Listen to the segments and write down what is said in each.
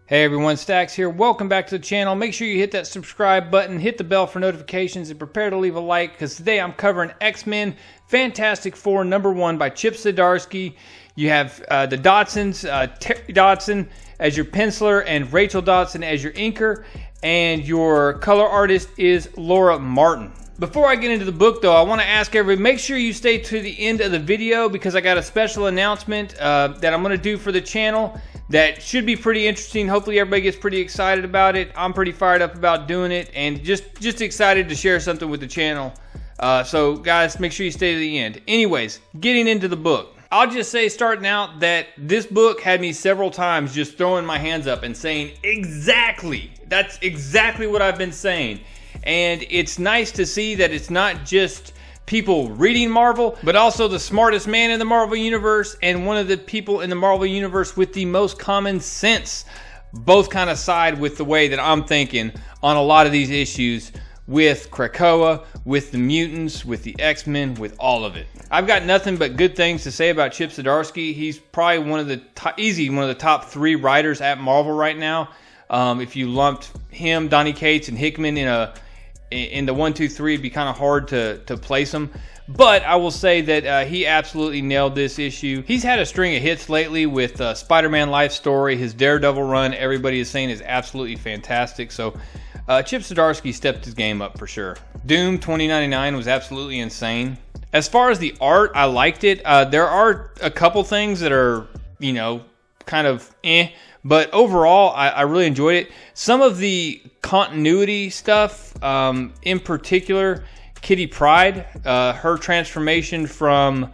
Hey everyone, Stacks here. Welcome back to the channel. Make sure you hit that subscribe button, hit the bell for notifications, and prepare to leave a like because today I'm covering X-Men Fantastic Four #1 by Chip Zdarsky. You have the Dodsons, Terry Dodson as your penciler and Rachel Dodson as your inker, and your color artist is Laura Martin. Before I get into the book though, I want to ask everybody, make sure you stay to the end of the video because I got a special announcement that I'm going to do for the channel that should be pretty interesting. Hopefully everybody gets pretty excited about it. I'm pretty fired up about doing it and just excited to share something with the channel. So guys, make sure you stay to the end. Anyways, getting into the book. I'll just say starting out that this book had me several times just throwing my hands up and saying exactly, that's exactly what I've been saying. And it's nice to see that it's not just people reading Marvel, but also the smartest man in the Marvel Universe and one of the people in the Marvel Universe with the most common sense. Both kind of side with the way that I'm thinking on a lot of these issues with Krakoa, with the mutants, with the X-Men, with all of it. I've got nothing but good things to say about Chip Zdarsky. He's probably one of the top 3 writers at Marvel right now. If you lumped him, Donny Cates, and Hickman in the 1, 2, 3, it'd be kind of hard to place him. But I will say that he absolutely nailed this issue. He's had a string of hits lately with Spider-Man Life Story. His Daredevil run, everybody is saying, is absolutely fantastic. So Chip Zdarsky stepped his game up for sure. Doom 2099 was absolutely insane. As far as the art, I liked it. There are a couple things that are, you know, kind of but overall, I really enjoyed it. Some of the continuity stuff, in particular, Kitty Pryde, her transformation from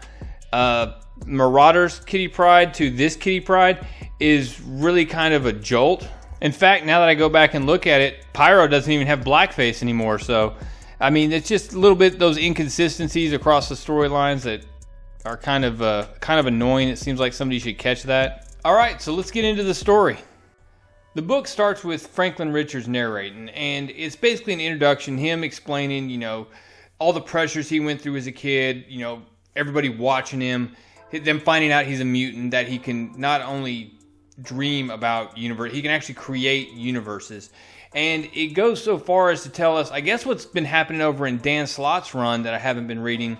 Marauders Kitty Pryde to this Kitty Pryde is really kind of a jolt. In fact, now that I go back and look at it, Pyro doesn't even have blackface anymore. So, I mean, it's just a little bit those inconsistencies across the storylines that are kind of annoying. It seems like somebody should catch that. Alright, so let's get into the story. The book starts with Franklin Richards narrating, and it's basically an introduction, him explaining, you know, all the pressures he went through as a kid, you know, everybody watching him, them finding out he's a mutant, that he can not only dream about universe, he can actually create universes. And it goes so far as to tell us, I guess what's been happening over in Dan Slott's run that I haven't been reading,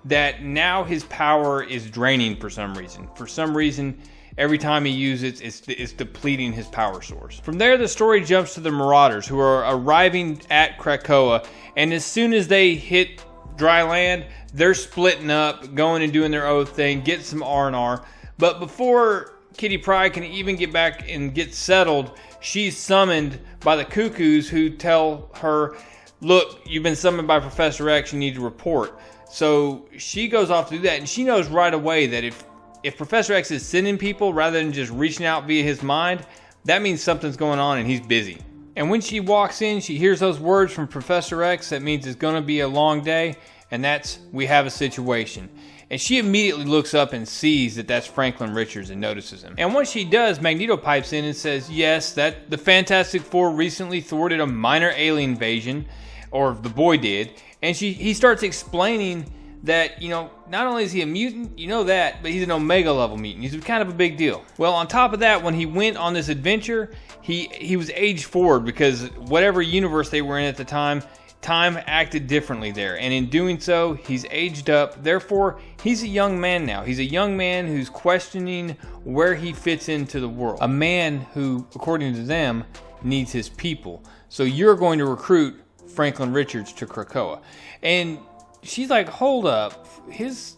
that now his power is draining for some reason. For some reason, every time he uses it, it's depleting his power source. From there, the story jumps to the Marauders, who are arriving at Krakoa, and as soon as they hit dry land, they're splitting up, going and doing their own thing, getting some R&R. But before Kitty Pryde can even get back and get settled, she's summoned by the Cuckoos, who tell her, look, you've been summoned by Professor X, you need to report. So she goes off to do that, and she knows right away that if Professor X is sending people rather than just reaching out via his mind, that means something's going on and he's busy. And when she walks in, she hears those words from Professor X. That means it's going to be a long day, and that's, we have a situation. And she immediately looks up and sees that that's Franklin Richards and notices him. And once she does, Magneto pipes in and says, yes, that the Fantastic Four recently thwarted a minor alien invasion, or the boy did. And he starts explaining that, you know, not only is he a mutant, you know that, but he's an Omega level mutant. He's kind of a big deal. Well, on top of that, when he went on this adventure, he was aged forward because whatever universe they were in at the time acted differently there. And in doing so, he's aged up. Therefore, he's a young man now. He's a young man who's questioning where he fits into the world. A man who, according to them, needs his people. So you're going to recruit Franklin Richards to Krakoa. And she's like, hold up, his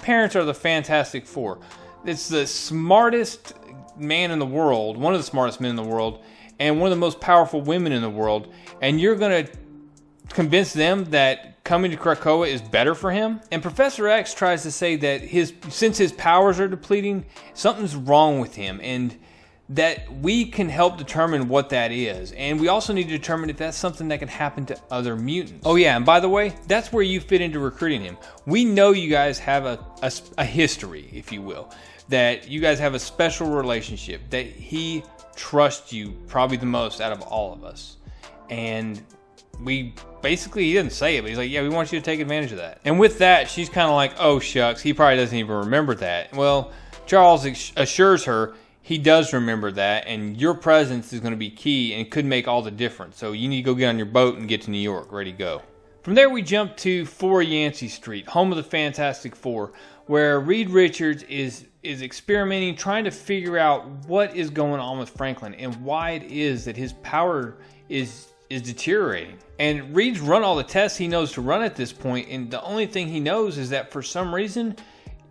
parents are the Fantastic Four. It's the smartest man in the world, one of the smartest men in the world, and one of the most powerful women in the world, and you're going to convince them that coming to Krakoa is better for him? And Professor X tries to say that since his powers are depleting, something's wrong with him, and that we can help determine what that is. And we also need to determine if that's something that can happen to other mutants. Oh yeah, and by the way, that's where you fit into recruiting him. We know you guys have a history, if you will, that you guys have a special relationship, that he trusts you probably the most out of all of us. And he didn't say it, but he's like, yeah, we want you to take advantage of that. And with that, she's kind of like, oh shucks, he probably doesn't even remember that. Well, Charles assures her he does remember that, and your presence is going to be key and could make all the difference. So you need to go get on your boat and get to New York, ready to go. From there, we jump to 4 Yancey Street, home of the Fantastic Four, where Reed Richards is experimenting, trying to figure out what is going on with Franklin and why it is that his power is deteriorating. And Reed's run all the tests he knows to run at this point, and the only thing he knows is that for some reason,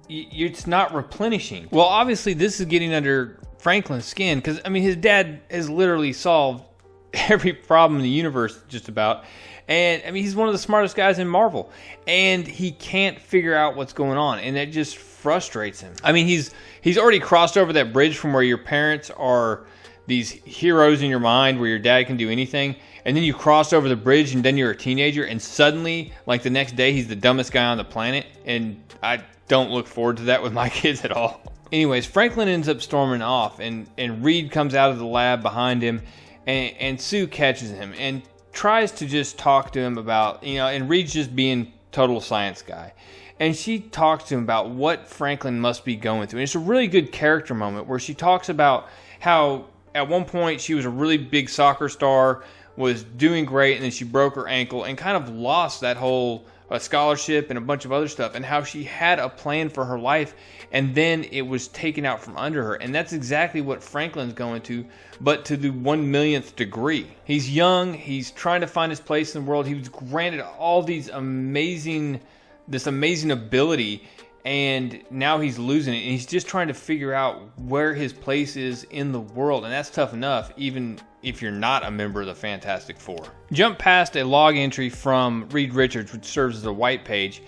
it's not replenishing. Well, obviously, this is getting under Franklin's skin, because, I mean, his dad has literally solved every problem in the universe, just about. And, I mean, he's one of the smartest guys in Marvel. And he can't figure out what's going on. And that just frustrates him. I mean, he's already crossed over that bridge from where your parents are these heroes in your mind where your dad can do anything. And then you cross over the bridge and then you're a teenager. And suddenly, like the next day, he's the dumbest guy on the planet. And I don't look forward to that with my kids at all. Anyways, Franklin ends up storming off. And Reed comes out of the lab behind him. And Sue catches him and tries to just talk to him about, and Reed's just being total science guy. And she talks to him about what Franklin must be going through. And it's a really good character moment where she talks about how at one point she was a really big soccer star, was doing great, and then she broke her ankle and kind of lost that whole scholarship and a bunch of other stuff, and how she had a plan for her life and then it was taken out from under her. And that's exactly what Franklin's going to, but to the 1/1,000,000th degree. He's young, he's trying to find his place in the world. He was granted all this amazing ability, and now he's losing it, and he's just trying to figure out where his place is in the world. And that's tough enough, even if you're not a member of the Fantastic Four. Jump past a log entry from Reed Richards, which serves as a white page,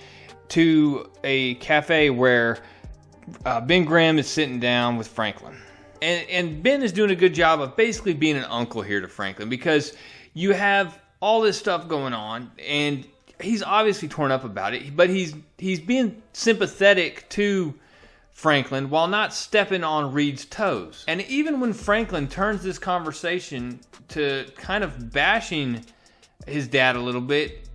to a cafe where Ben Grimm is sitting down with Franklin. And Ben is doing a good job of basically being an uncle here to Franklin, because you have all this stuff going on, and he's obviously torn up about it, but he's being sympathetic to Franklin while not stepping on Reed's toes. And even when Franklin turns this conversation to kind of bashing his dad a little bit,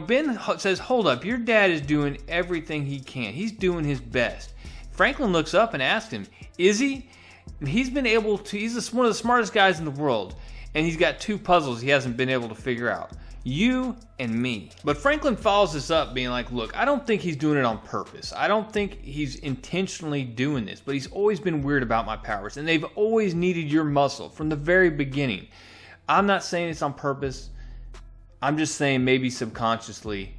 Ben says, hold up, your dad is doing everything he can. He's doing his best. Franklin looks up and asks him, is he? He's been able to, he's one of the smartest guys in the world, and he's got 2 puzzles he hasn't been able to figure out. You and me. But Franklin follows this up being like, look, I don't think he's doing it on purpose. I don't think he's intentionally doing this, but he's always been weird about my powers, and they've always needed your muscle from the very beginning. I'm not saying it's on purpose. I'm just saying maybe subconsciously.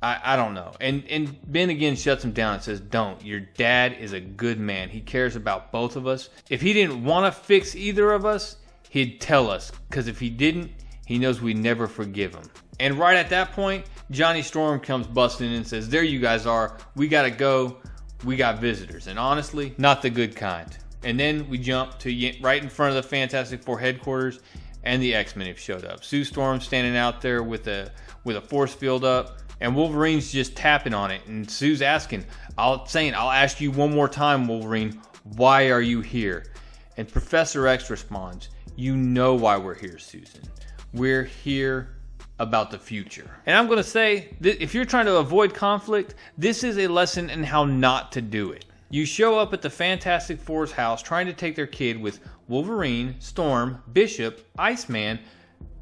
I don't know. And Ben again shuts him down and says, don't. Your dad is a good man. He cares about both of us. If he didn't want to fix either of us, he'd tell us. Because if he didn't, he knows we never forgive him. And right at that point, Johnny Storm comes busting in and says, there you guys are. We got to go. We got visitors. And honestly, not the good kind. And then we jump to right in front of the Fantastic Four headquarters, and the X-Men have showed up. Sue Storm's standing out there with a force field up, and Wolverine's just tapping on it. And Sue's asking, I'll ask you one more time, Wolverine, why are you here? And Professor X responds, you know why we're here, Susan. We're here about the future. And I'm going to say, if you're trying to avoid conflict, this is a lesson in how not to do it. You show up at the Fantastic Four's house trying to take their kid with Wolverine, Storm, Bishop, Iceman,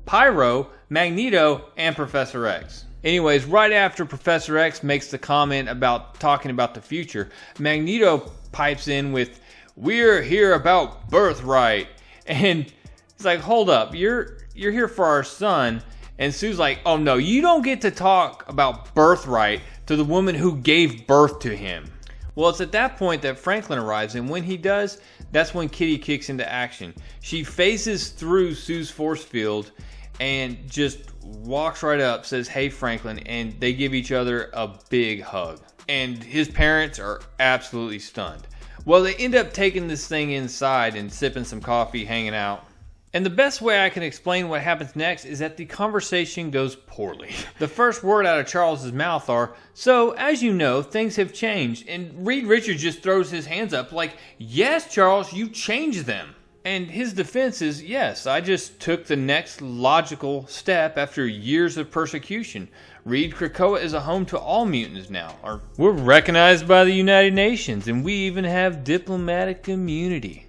Pyro, Magneto, and Professor X. Anyways, right after Professor X makes the comment about talking about the future, Magneto pipes in with, we're here about birthright. And it's like, hold up, you're here for our son. And Sue's like, oh no, you don't get to talk about birthright to the woman who gave birth to him. Well, it's at that point that Franklin arrives, and when he does, that's when Kitty kicks into action. She phases through Sue's force field and just walks right up, says, hey Franklin, and they give each other a big hug. And his parents are absolutely stunned. Well, they end up taking this thing inside and sipping some coffee, hanging out. And the best way I can explain what happens next is that the conversation goes poorly. The first word out of Charles's mouth are, so, as you know, things have changed. And Reed Richards just throws his hands up like, yes, Charles, you changed them. And his defense is, yes, I just took the next logical step after years of persecution. Reed, Krakoa is a home to all mutants now. We're recognized by the United Nations, and we even have diplomatic immunity.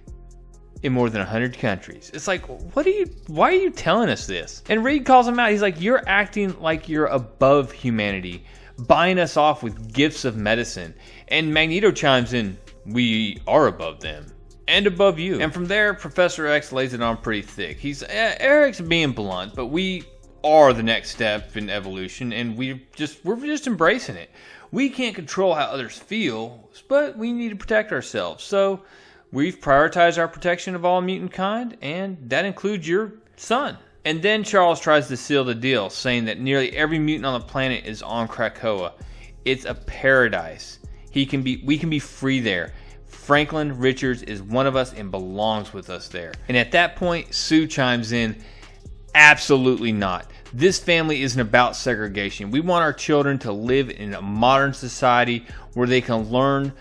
in more than 100 countries. It's like, why are you telling us this? And Reed calls him out. He's like, you're acting like you're above humanity, buying us off with gifts of medicine. And Magneto chimes in, we are above them. And above you. And from there, Professor X lays it on pretty thick. Eric's being blunt, but we are the next step in evolution, and we're just embracing it. We can't control how others feel, but we need to protect ourselves. So we've prioritized our protection of all mutant kind, and that includes your son. And then Charles tries to seal the deal, saying that nearly every mutant on the planet is on Krakoa. It's a paradise. We can be free there. Franklin Richards is one of us and belongs with us there. And at that point, Sue chimes in, absolutely not. This family isn't about segregation. We want our children to live in a modern society where they can learn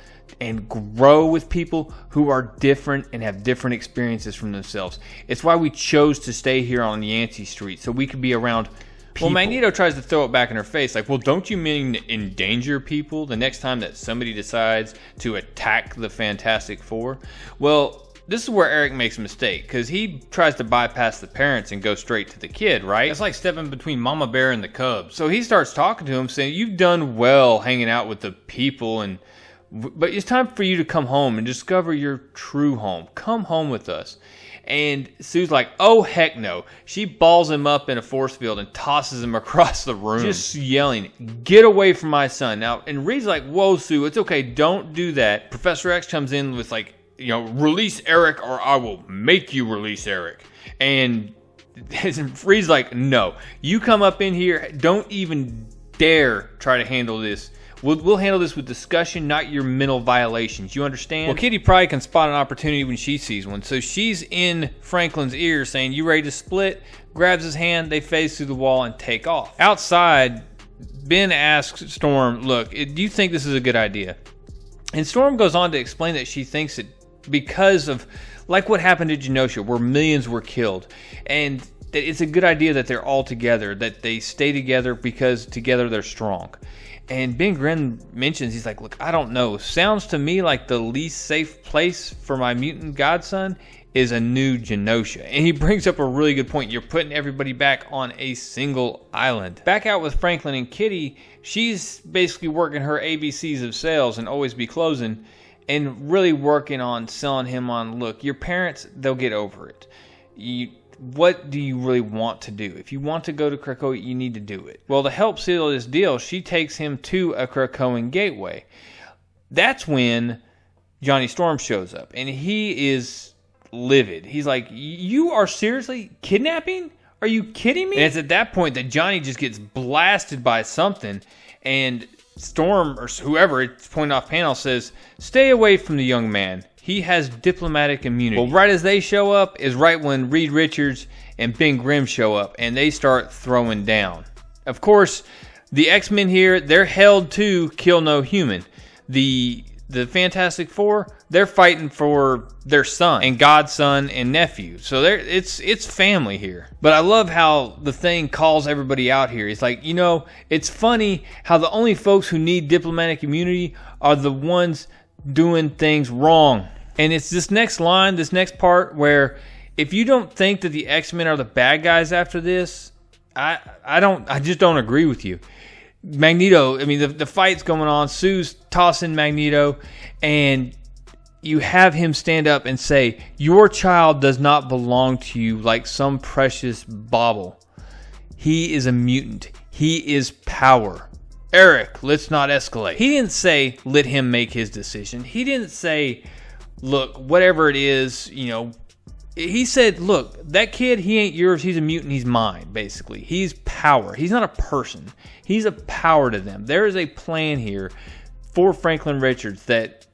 and grow with people who are different and have different experiences from themselves. It's why we chose to stay here on Yancey Street, so we could be around people. Well, Magneto tries to throw it back in her face, like, well, don't you mean endanger people the next time that somebody decides to attack the Fantastic Four? Well, this is where Eric makes a mistake, because he tries to bypass the parents and go straight to the kid, right? It's like stepping between Mama Bear and the Cubs. So he starts talking to him, saying, you've done well hanging out with the people, but it's time for you to come home and discover your true home. Come home with us. And Sue's like, oh, heck no. She balls him up in a force field and tosses him across the room. Just yelling, get away from my son. Now, and Reed's like, whoa, Sue, it's okay. Don't do that. Professor X comes in with like, release Eric or I will make you release Eric. And Reed's like, no. You come up in here. Don't even dare try to handle this. We'll handle this with discussion, not your mental violations. You understand? Well, Kitty probably can spot an opportunity when she sees one. So she's in Franklin's ear saying, you ready to split? Grabs his hand, they phase through the wall and take off. Outside, Ben asks Storm, look, do you think this is a good idea? And Storm goes on to explain that she thinks it because of, like what happened to Genosha, where millions were killed. And that it's a good idea that they're all together, that they stay together because together they're strong. And Ben Grimm mentions, he's like, look, I don't know. Sounds to me like the least safe place for my mutant godson is a new Genosha. And he brings up a really good point. You're putting everybody back on a single island. Back out with Franklin and Kitty, she's basically working her ABCs of sales and always be closing and really working on selling him on, look, your parents, they'll get over it. What do you really want to do? If you want to go to Krakoa, you need to do it. Well, to help seal this deal, she takes him to a Krakoan gateway. That's when Johnny Storm shows up, and he is livid. He's like, you are seriously kidnapping? Are you kidding me? And it's at that point that Johnny just gets blasted by something, and Storm, or whoever it's pointing off panel, says, stay away from the young man. He has diplomatic immunity. Well, right as they show up is right when Reed Richards and Ben Grimm show up, and they start throwing down. Of course, the X-Men here, they're held to kill no human. The Fantastic Four, they're fighting for their son and godson and nephew. So it's family here. But I love how the Thing calls everybody out here. It's like, it's funny how the only folks who need diplomatic immunity are the ones doing things wrong. And it's this next line, this next part, where if you don't think that the X-Men are the bad guys after this, I just don't agree with you. Magneto, I mean, the fight's going on. Sue's tossing Magneto, and you have him stand up and say, your child does not belong to you like some precious bauble. He is a mutant. He is power. Eric, let's not escalate. He didn't say, let him make his decision. He didn't say, look, whatever it is, he said, look, that kid, he ain't yours. He's a mutant. He's mine, basically. He's power. He's not a person. He's a power to them. There is a plan here for Franklin Richards that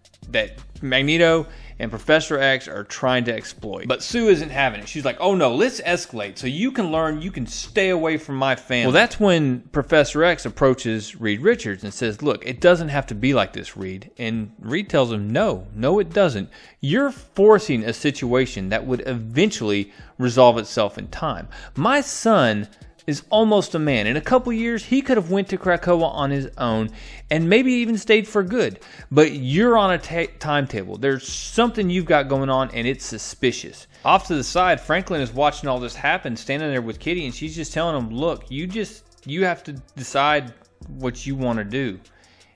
Magneto and Professor X are trying to exploit. But Sue isn't having it. She's like, oh no, let's escalate so you can learn, you can stay away from my family. Well, that's when Professor X approaches Reed Richards and says, look, it doesn't have to be like this, Reed. And Reed tells him, no, it doesn't. You're forcing a situation that would eventually resolve itself in time. My son is almost a man. In a couple years, he could have went to Krakoa on his own and maybe even stayed for good. But you're on a timetable. There's something you've got going on, and it's suspicious. Off to the side, Franklin is watching all this happen, standing there with Kitty, and she's just telling him, look, you have to decide what you want to do.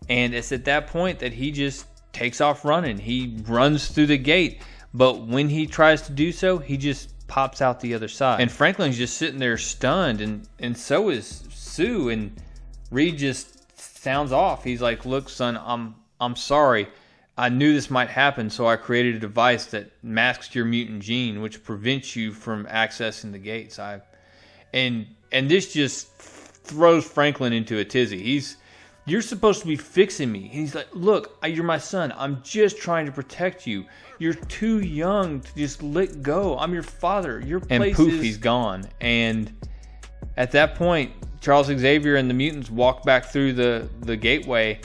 And it's at that point that he just takes off running. He runs through the gate, but when he tries to do so, he just pops out the other side. And Franklin's just sitting there stunned, and so is Sue, and Reed just sounds off. He's like, look, son, I'm sorry. I knew this might happen, so I created a device that masks your mutant gene, which prevents you from accessing the gates. And this just throws Franklin into a tizzy. You're supposed to be fixing me. And he's like, look, you're my son. I'm just trying to protect you. You're too young to just let go. I'm your father. Your place and poof, he's gone. And at that point, Charles Xavier and the mutants walk back through the gateway,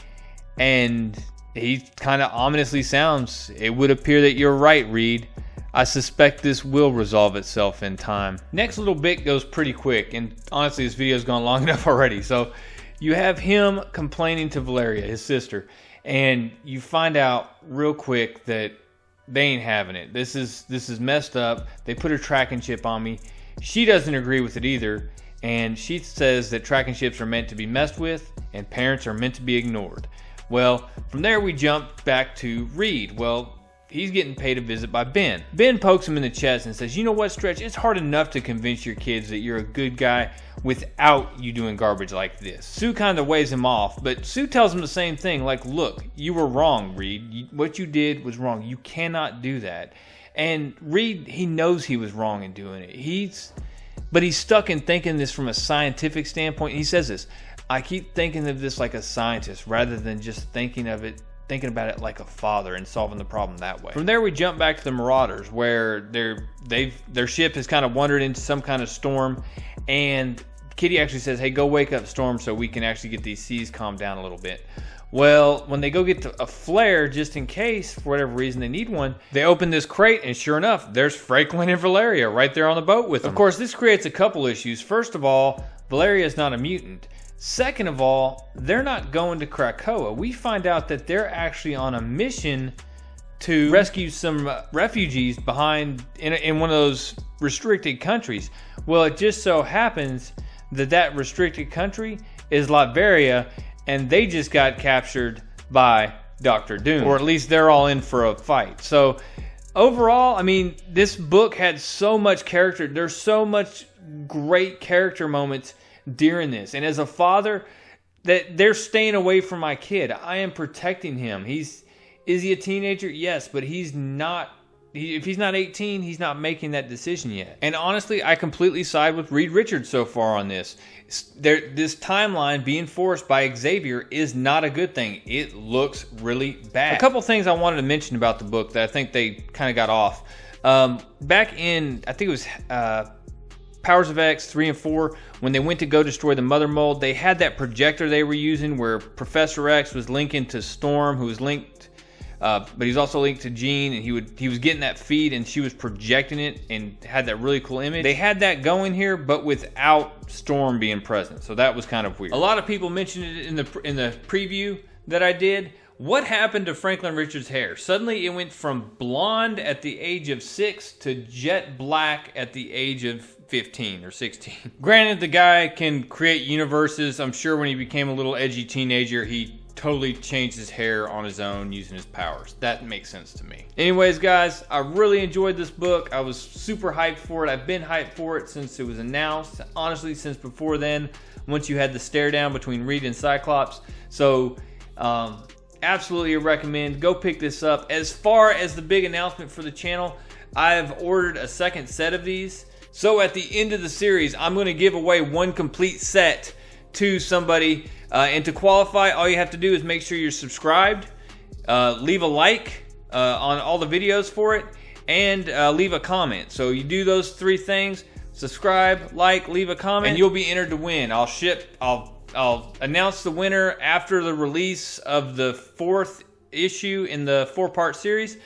and he kind of ominously sounds, it would appear that you're right, Reed. I suspect this will resolve itself in time. Next little bit goes pretty quick, and honestly, this video's gone long enough already. So you have him complaining to Valeria, his sister, and you find out real quick that they ain't having it. This is messed up. They put a tracking chip on me. She doesn't agree with it either, and she says that tracking chips are meant to be messed with, and parents are meant to be ignored. Well, from there we jump back to Reed. Well, he's getting paid a visit by Ben. Ben pokes him in the chest and says, you know what, Stretch? It's hard enough to convince your kids that you're a good guy without you doing garbage like this. Sue kind of waves him off, but Sue tells him the same thing. Like, look, you were wrong, Reed. What you did was wrong. You cannot do that. And Reed, he knows he was wrong in doing it. But he's stuck in thinking this from a scientific standpoint. He says this, I keep thinking of this like a scientist rather than just thinking about it like a father and solving the problem that way. From there, we jump back to the Marauders, where their ship has kind of wandered into some kind of storm, and Kitty actually says, hey, go wake up Storm so we can actually get these seas calmed down a little bit. Well, when they go get a flare, just in case, for whatever reason they need one, they open this crate, and sure enough, there's Franklin and Valeria right there on the boat with them. Of course, this creates a couple issues. First of all, Valeria is not a mutant. Second of all, they're not going to Krakoa. We find out that they're actually on a mission to rescue some refugees behind in one of those restricted countries. Well, it just so happens that restricted country is Latveria, and they just got captured by Dr. Doom. Or at least they're all in for a fight. So overall, I mean, this book had so much character. There's so much great character moments during this, and as a father, that they're staying away from my kid. I am protecting him. Is he a teenager? Yes, but he's not. If he's not 18, he's not making that decision yet. And honestly, I completely side with Reed Richards so far on this. This timeline being forced by Xavier is not a good thing. It looks really bad. A couple things I wanted to mention about the book that I think they kind of got off. Back in, I think it was Powers of X 3 and 4, when they went to go destroy the Mother Mold, they had that projector they were using where Professor X was linking to Storm, who was linked, but he's also linked to Jean, and he was getting that feed, and she was projecting it and had that really cool image. They had that going here, but without Storm being present, so that was kind of weird. A lot of people mentioned it in the preview that I did. What happened to Franklin Richards' hair? Suddenly it went from blonde at the age of 6 to jet black at the age of 15 or 16. Granted, the guy can create universes. I'm sure when he became a little edgy teenager, he totally changed his hair on his own using his powers. That makes sense to me. Anyways, guys, I really enjoyed this book. I was super hyped for it. I've been hyped for it since it was announced. Honestly, since before then, once you had the stare down between Reed and Cyclops. So, absolutely recommend. Go pick this up. As far as the big announcement for the channel, I've ordered a second set of these. So at the end of the series, I'm going to give away one complete set to somebody. And to qualify, all you have to do is make sure you're subscribed, leave a like on all the videos for it, and leave a comment. So you do those three things: subscribe, like, leave a comment, and you'll be entered to win. I'll announce the winner after the release of the 4th issue in the 4-part series.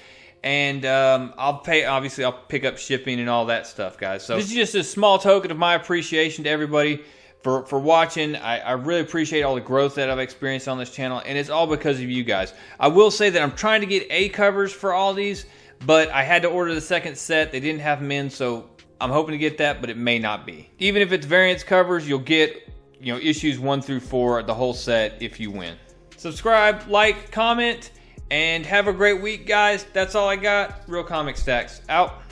And I'll pick up shipping and all that stuff, guys. So this is just a small token of my appreciation to everybody for watching. I really appreciate all the growth that I've experienced on this channel, and it's all because of you guys. I will say that I'm trying to get A covers for all these, but I had to order the second set. They didn't have them in, so I'm hoping to get that, but it may not be. Even if it's variants covers, you'll get, you know, issues 1 through 4, the whole set if you win. Subscribe, like, comment, and have a great week, guys. That's all I got. Real Comic Stacks out.